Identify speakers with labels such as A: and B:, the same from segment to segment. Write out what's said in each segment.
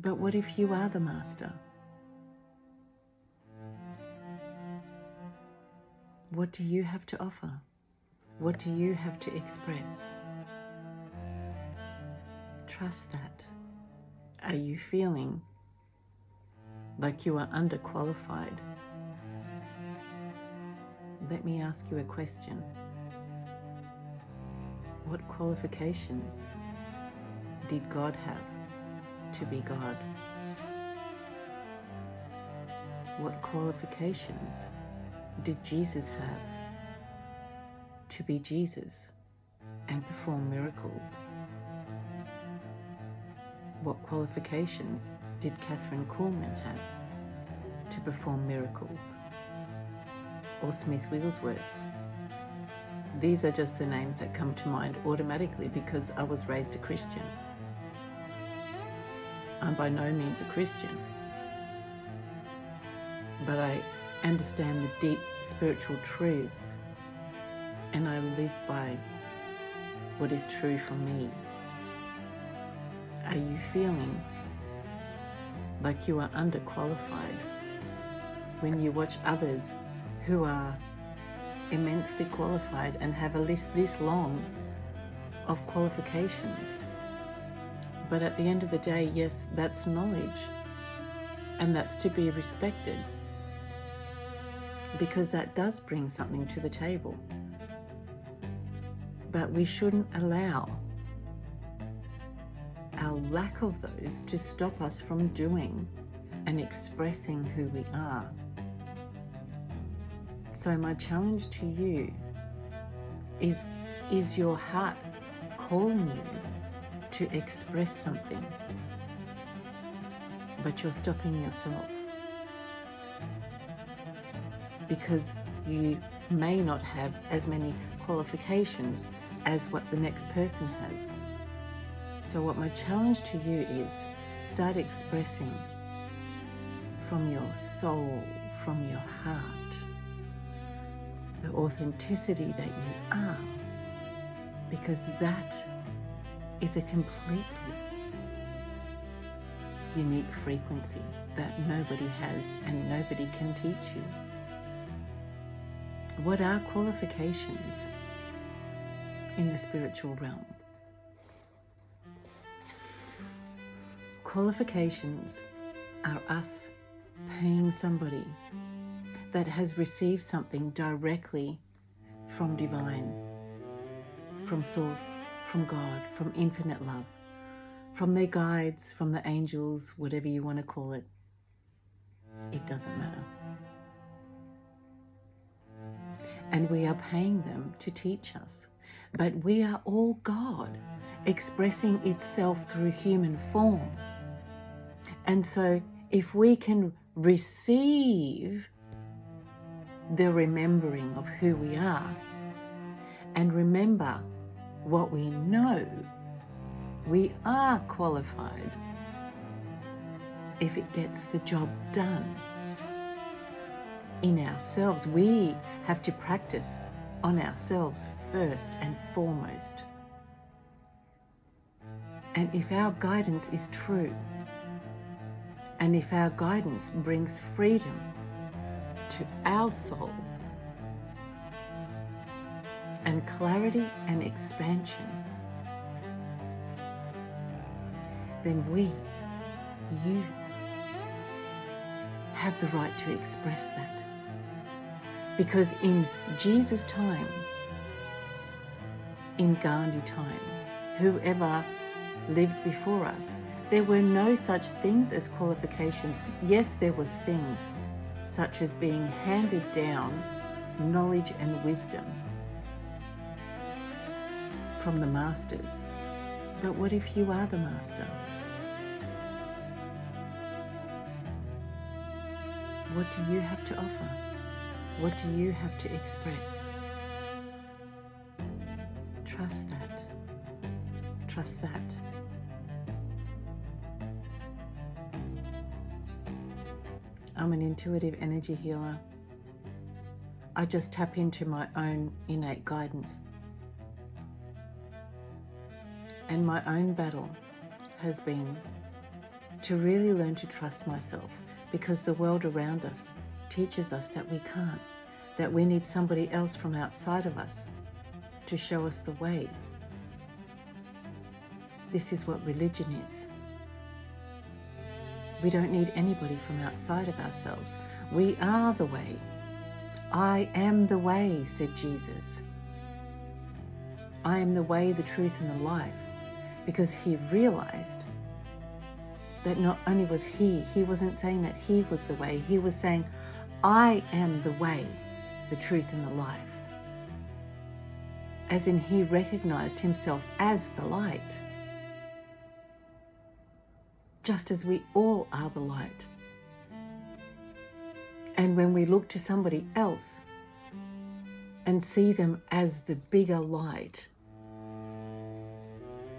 A: But what if you are the master? What do you have to offer? What do you have to express? Trust that. Are you feeling like you are underqualified? Let me ask you a question. What qualifications did God have to be God? What qualifications did Jesus have to be Jesus and perform miracles? What qualifications did Catherine Kuhlman have to perform miracles? Or Smith Wigglesworth? These are just the names that come to mind automatically because I was raised a Christian. I'm by no means a Christian, but I understand the deep spiritual truths and I live by what is true for me. Are you feeling like you are underqualified when you watch others who are immensely qualified and have a list this long of qualifications? But at the end of the day, yes, that's knowledge, and that's to be respected because that does bring something to the table. But we shouldn't allow our lack of those to stop us from doing and expressing who we are. So my challenge to you is your heart calling you to express something, but you're stopping yourself because you may not have as many qualifications as what the next person has. So what my challenge to you is, start expressing from your soul, from your heart, the authenticity that you are, because that is a completely unique frequency that nobody has and nobody can teach you. What are qualifications in the spiritual realm? Qualifications are us paying somebody that has received something directly from divine, from source, from God, from infinite love, from their guides, from the angels, whatever you want to call it. It doesn't matter. And we are paying them to teach us. But we are all God, expressing itself through human form. And so if we can receive the remembering of who we are and remember what we know, we are qualified if it gets the job done in ourselves. We have to practice on ourselves first and foremost. And if our guidance is true, and if our guidance brings freedom to our soul and clarity and expansion, then you have the right to express that. Because in Jesus' time, in Gandhi time, whoever lived before us, there were no such things as qualifications. Yes, there was things such as being handed down knowledge and wisdom from the masters. But what if you are the master? What do you have to offer? What do you have to express? Trust that. Trust that. I'm an intuitive energy healer. I just tap into my own innate guidance. And my own battle has been to really learn to trust myself, because the world around us teaches us that we can't, that we need somebody else from outside of us to show us the way. This is what religion is. We don't need anybody from outside of ourselves. We are the way. I am the way, said Jesus. I am the way, the truth, and the life, because he realized that not only was he wasn't saying that he was the way, he was saying, I am the way, the truth, and the life. As in, he recognized himself as the light, just as we all are the light. And when we look to somebody else and see them as the bigger light,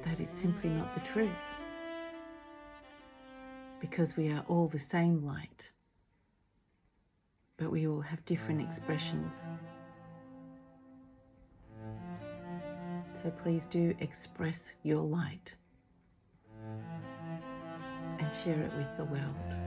A: that is simply not the truth, because we are all the same light, but we all have different expressions. So please do express your light and share it with the world.